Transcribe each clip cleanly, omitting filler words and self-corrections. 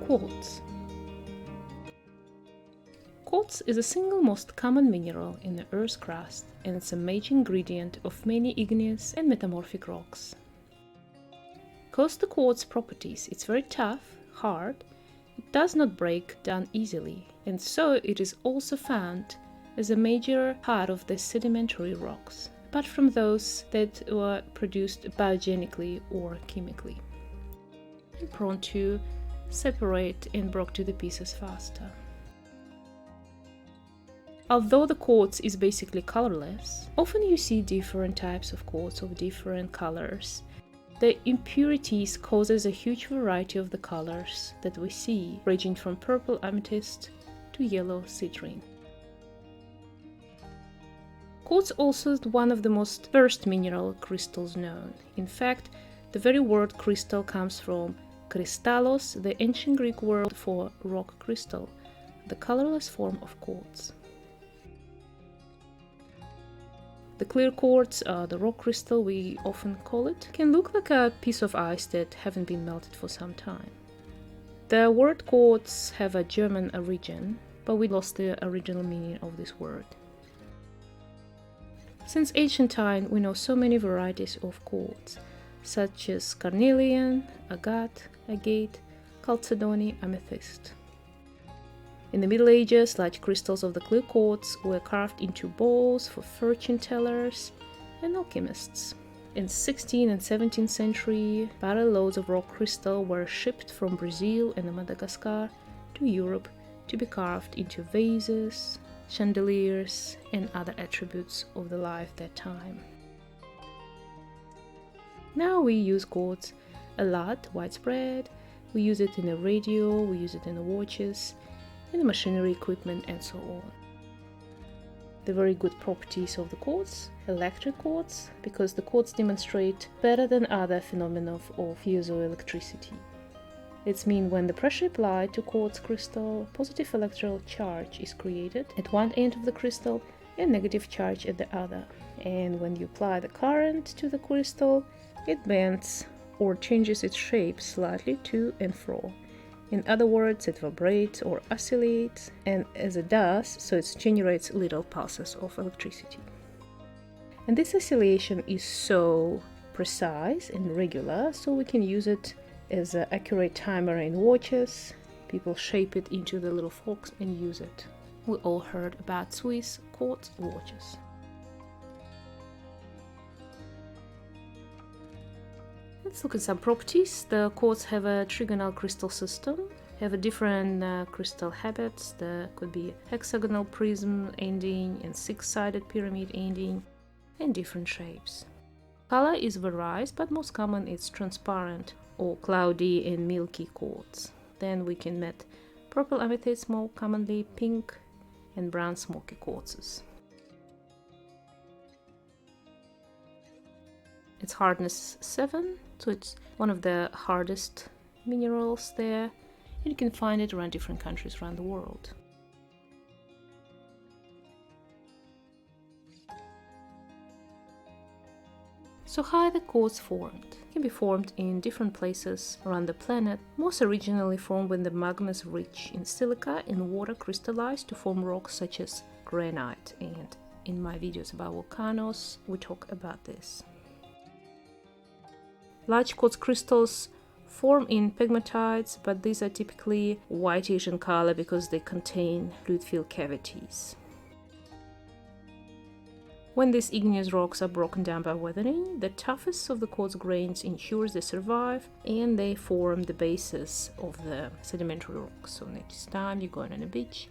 Quartz. Quartz is the single most common mineral in the Earth's crust, and it's a major ingredient of many igneous and metamorphic rocks. Because the quartz properties, it's very tough, hard, it does not break down easily, and so it is also found as a major part of the sedimentary rocks, apart from those that were produced biogenically or chemically, and prone to separate and break to the pieces faster. Although the quartz is basically colorless, often you see different types of quartz of different colors. The impurities causes a huge variety of the colors that we see, ranging from purple amethyst to yellow citrine. Quartz also is one of the most first mineral crystals known. In fact, the very word crystal comes from kristallos, the ancient Greek word for rock crystal, the colorless form of quartz. The clear quartz, the rock crystal we often call it, can look like a piece of ice that haven't been melted for some time. The word quartz have a German origin, but we lost the original meaning of this word. Since ancient time, we know so many varieties of quartz, such as carnelian, agate, chalcedony, amethyst. In the Middle Ages, large crystals of the clear quartz were carved into bowls for fortune tellers and alchemists. In 16th and 17th century, barrel loads of rock crystal were shipped from Brazil and Madagascar to Europe to be carved into vases, chandeliers, and other attributes of the life that time. Now we use quartz a lot, widespread. We use it in the radio, we use it in the watches, in the machinery equipment, and so on. The very good properties of the quartz, electric quartz, because the quartz demonstrate better than other phenomena of piezoelectricity. It means when the pressure applied to quartz crystal, positive electrical charge is created at one end of the crystal and negative charge at the other. And when you apply the current to the crystal, it bends or changes its shape slightly to and fro. In other words, it vibrates or oscillates, and as it does, so it generates little pulses of electricity. And this oscillation is so precise and regular, so we can use it as an accurate timer in watches. People shape it into the little forks and use it. We all heard about Swiss quartz watches. Let's look at some properties. The quartz have a trigonal crystal system, have a different crystal habits. There could be hexagonal prism ending and six-sided pyramid ending, and different shapes. Color is varies, but most common is transparent or cloudy and milky quartz. Then we can meet purple amethyst, more commonly pink, and brown smoky quartzes. It's hardness 7, so it's one of the hardest minerals there, and you can find it around different countries around the world. So how the quartz formed? It can be formed in different places around the planet, most originally formed when the magma is rich in silica and water crystallized to form rocks such as granite, and in my videos about volcanoes we talk about this. Large quartz crystals form in pegmatites, but these are typically whitish in color because they contain fluid-filled cavities. When these igneous rocks are broken down by weathering, the toughest of the quartz grains ensures they survive and they form the basis of the sedimentary rocks. So next time you're going on a beach,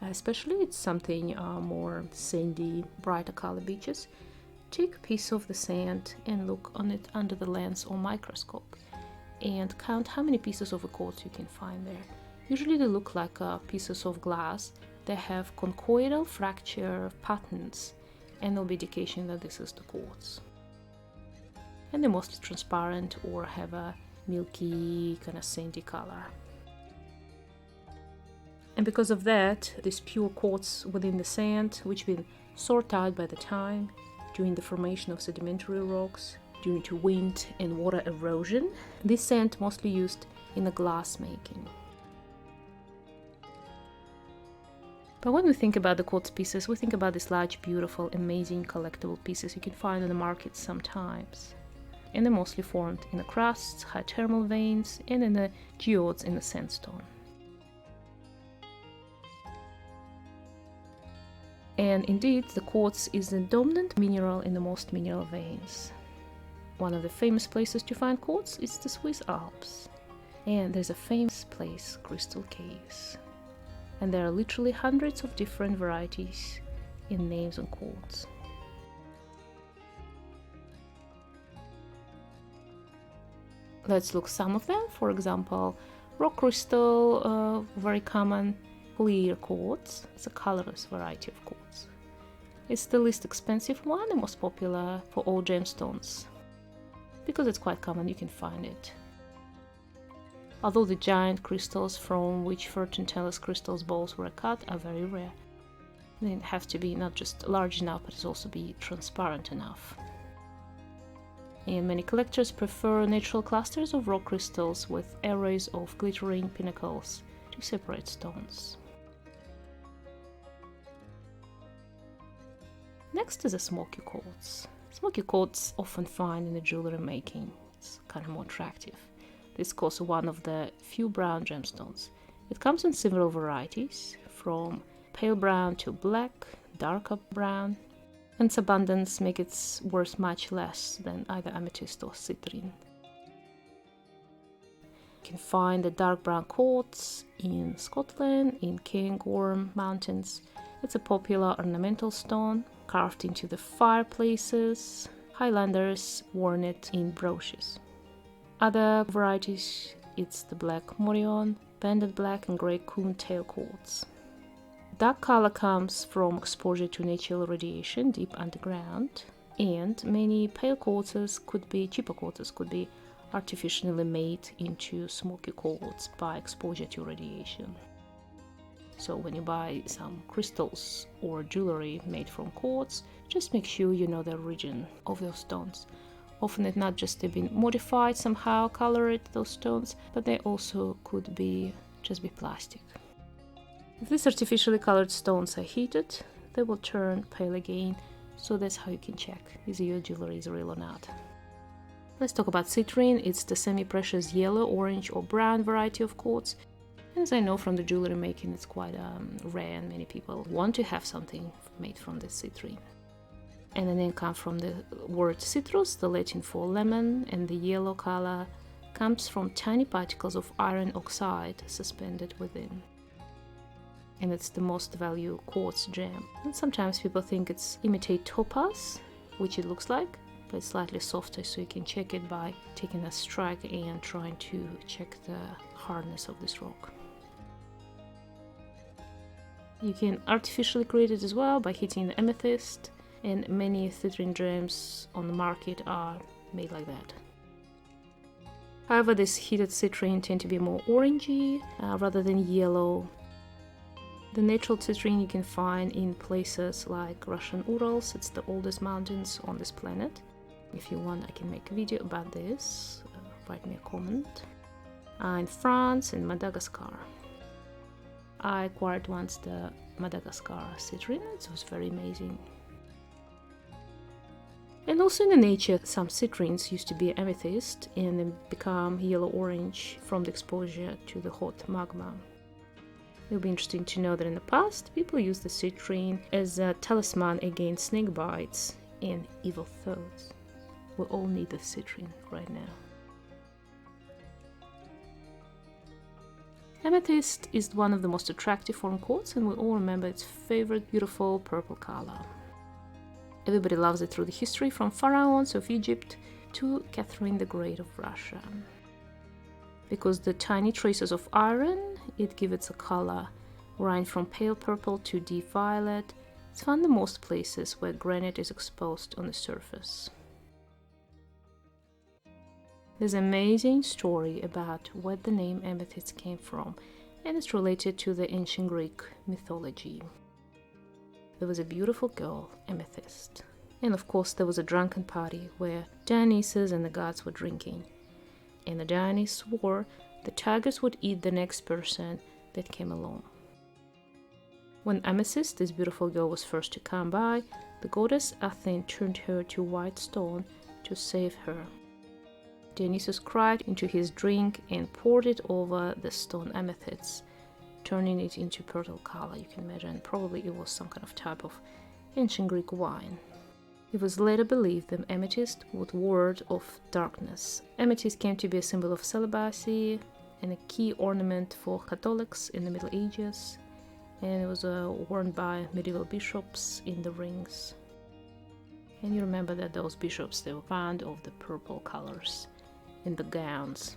especially it's something more sandy, brighter color beaches, take a piece of the sand and look on it under the lens or microscope and count how many pieces of quartz you can find there. Usually they look like pieces of glass. They have conchoidal fracture patterns, and there'll be indication that this is the quartz. And they're mostly transparent or have a milky kind of sandy color. And because of that, this pure quartz within the sand, which been sorted out by the time during the formation of sedimentary rocks, due to wind and water erosion, this sand mostly used in the glass making. But when we think about the quartz pieces, we think about these large, beautiful, amazing collectible pieces you can find on the market sometimes. And they're mostly formed in the crusts, high thermal veins, and in the geodes in the sandstone. And indeed, the quartz is the dominant mineral in the most mineral veins. One of the famous places to find quartz is the Swiss Alps. And there's a famous place, Crystal Caves. And there are literally hundreds of different varieties in names on quartz. Let's look some of them. For example, rock crystal, very common clear quartz. It's a colorless variety of quartz. It's the least expensive one and most popular for all gemstones. Because it's quite common, you can find it. Although the giant crystals from which fortune tellers' crystals balls were cut are very rare. They have to be not just large enough, but also be transparent enough. And many collectors prefer natural clusters of rock crystals with arrays of glittering pinnacles to separate stones. Next is a smoky quartz. Smoky quartz often found in the jewelry making. It's kind of more attractive. This is also one of the few brown gemstones. It comes in several varieties, from pale brown to black, darker brown, and its abundance makes it worth much less than either amethyst or citrine. You can find the dark brown quartz in Scotland, in Cairngorm Mountains. It's a popular ornamental stone, carved into the fireplaces. Highlanders worn it in brooches. Other varieties, it's the black morion, banded black and grey coon tail quartz. Dark color comes from exposure to natural radiation deep underground, and many pale quartzes cheaper quartzes could be artificially made into smoky quartz by exposure to radiation. So when you buy some crystals or jewelry made from quartz, just make sure you know the origin of those stones. Often it's not just they've been modified somehow, colored those stones, but they also could be just be plastic. If these artificially colored stones are heated, they will turn pale again, so that's how you can check if your jewelry is real or not. Let's talk about citrine. It's the semi-precious yellow, orange or brown variety of quartz. And as I know from the jewelry making, it's quite rare and many people want to have something made from this citrine. And the name comes from the word citrus, the Latin for lemon, and the yellow color comes from tiny particles of iron oxide suspended within. And it's the most valued quartz gem. And sometimes people think it's imitate topaz, which it looks like, but it's slightly softer, so you can check it by taking a strike and trying to check the hardness of this rock. You can artificially create it as well by heating the amethyst, and many citrine gems on the market are made like that. However, this heated citrine tend to be more orangey rather than yellow. The natural citrine you can find in places like Russian Urals. It's the oldest mountains on this planet. If you want, I can make a video about this. Write me a comment. In France and Madagascar. I acquired once the Madagascar citrine. It was very amazing. And also in the nature, some citrines used to be amethyst and then become yellow-orange from the exposure to the hot magma. It'll be interesting to know that in the past, people used the citrine as a talisman against snake bites and evil thoughts. We all need the citrine right now. Amethyst is one of the most attractive form quartz, and we all remember its favorite beautiful purple color. Everybody loves it through the history, from pharaohs of Egypt to Catherine the Great of Russia. Because the tiny traces of iron, it gives it a color ranging from pale purple to deep violet. It's found in most places where granite is exposed on the surface. There's an amazing story about where the name amethyst came from, and it's related to the ancient Greek mythology. There was a beautiful girl, Amethyst. And of course there was a drunken party where Dionysus and the gods were drinking. And the Dionysus swore the tigers would eat the next person that came along. When Amethyst, this beautiful girl, was first to come by, the goddess Athene turned her to white stone to save her. Dionysus cried into his drink and poured it over the stone amethyst, turning it into purple color. You can imagine probably it was some kind of type of ancient Greek wine. It was later believed that amethyst would ward off darkness. Amethyst came to be a symbol of celibacy and a key ornament for Catholics in the Middle Ages, and it was worn by medieval bishops in the rings. And you remember that those bishops, they were fond of the purple colors in the gowns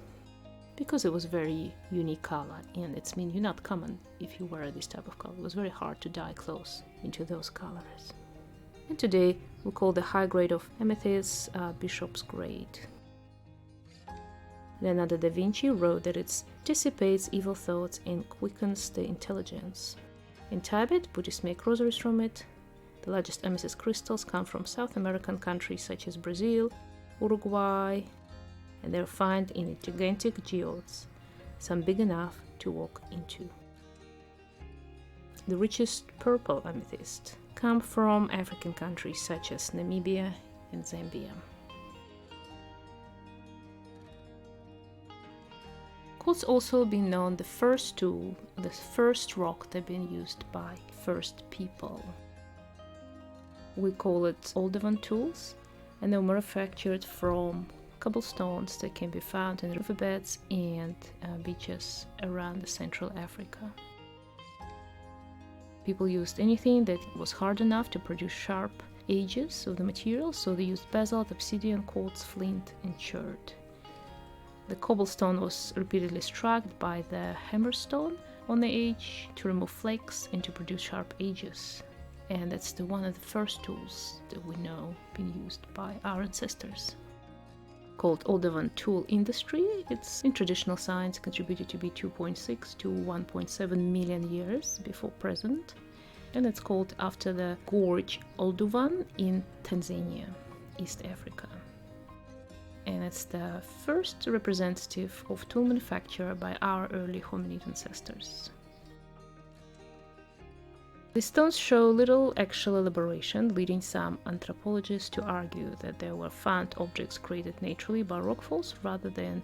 because it was very unique color, and it's you're not common if you wear this type of color. It was very hard to dye clothes into those colors. And today we call the high grade of amethyst bishop's grade. Leonardo da Vinci wrote that it dissipates evil thoughts and quickens the intelligence. In Tibet, Buddhists make rosaries from it. The largest amethyst crystals come from South American countries such as Brazil, Uruguay, and they're found in gigantic geodes, some big enough to walk into. The richest purple amethyst come from African countries such as Namibia and Zambia. Quartz also been known the first tool, the first rock that been used by first people. We call it Oldowan Tools, and they were manufactured from cobblestones that can be found in riverbeds and beaches around the Central Africa. People used anything that was hard enough to produce sharp edges of the material, so they used basalt, obsidian, quartz, flint, and chert. The cobblestone was repeatedly struck by the hammerstone on the edge to remove flakes and to produce sharp edges. And that's one of the first tools that we know being used by our ancestors. Called Oldowan Tool Industry, it's in traditional science contributed to be 2.6 to 1.7 million years before present, and it's called after the gorge Oldowan in Tanzania, East Africa. And it's the first representative of tool manufacture by our early hominid ancestors. The stones show little actual elaboration, leading some anthropologists to argue that they were found objects created naturally by rockfalls rather than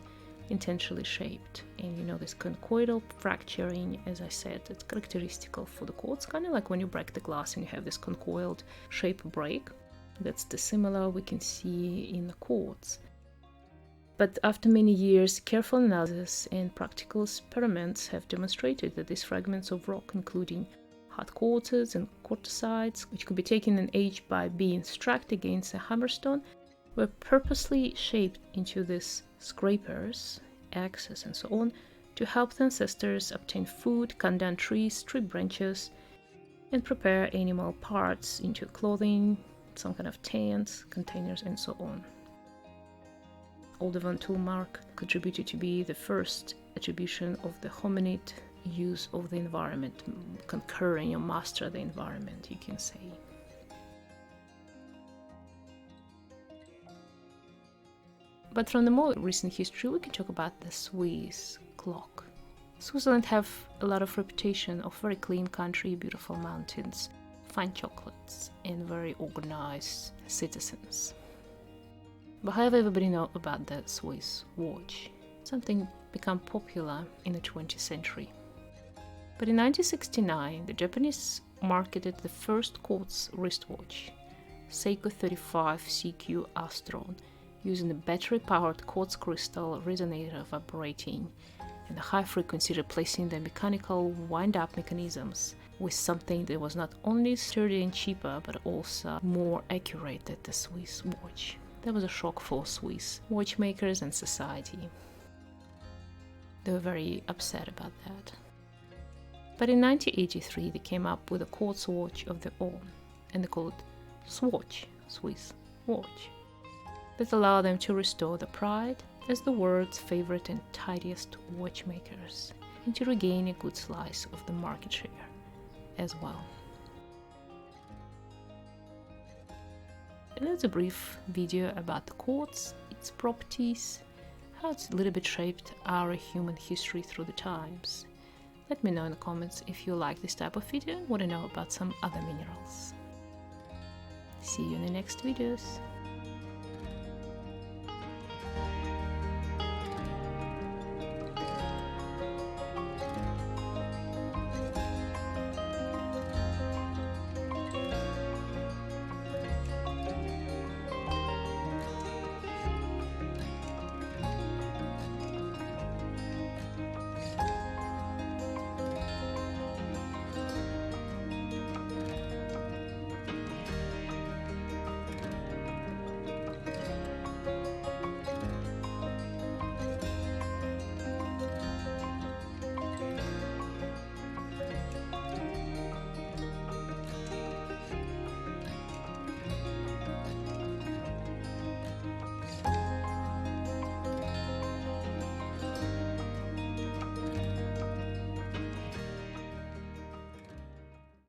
intentionally shaped. And you know, this conchoidal fracturing, as I said, it's characteristical for the quartz, kind of like when you break the glass and you have this conchoidal shape break. That's the similar we can see in the quartz. But after many years, careful analysis and practical experiments have demonstrated that these fragments of rock, including hard quartzes and quartzites, which could be taken and aged by being struck against a hammerstone, were purposely shaped into these scrapers, axes, and so on, to help the ancestors obtain food, cut down trees, strip branches, and prepare animal parts into clothing, some kind of tents, containers, and so on. Oldowan tool mark contributed to be the first attribution of the hominid use of the environment, conquering or master the environment, you can say. But from the more recent history, we can talk about the Swiss clock. Switzerland have a lot of reputation of very clean country, beautiful mountains, fine chocolates, and very organized citizens. But have everybody know about the Swiss watch? Something became popular in the 20th century. But in 1969, the Japanese marketed the first quartz wristwatch, Seiko 35 CQ Astron, using a battery-powered quartz crystal resonator vibrating and a high frequency, replacing the mechanical wind-up mechanisms with something that was not only sturdier and cheaper, but also more accurate than the Swiss watch. That was a shock for Swiss watchmakers and society. They were very upset about that. But in 1983, they came up with a quartz watch of their own, and they called it Swatch, Swiss watch. That allowed them to restore their pride as the world's favorite and tidiest watchmakers, and to regain a good slice of the market share as well. And that's a brief video about the quartz, its properties, how it's a little bit shaped our human history through the times. Let me know in the comments if you like this type of video and want to know about some other minerals. See you in the next videos.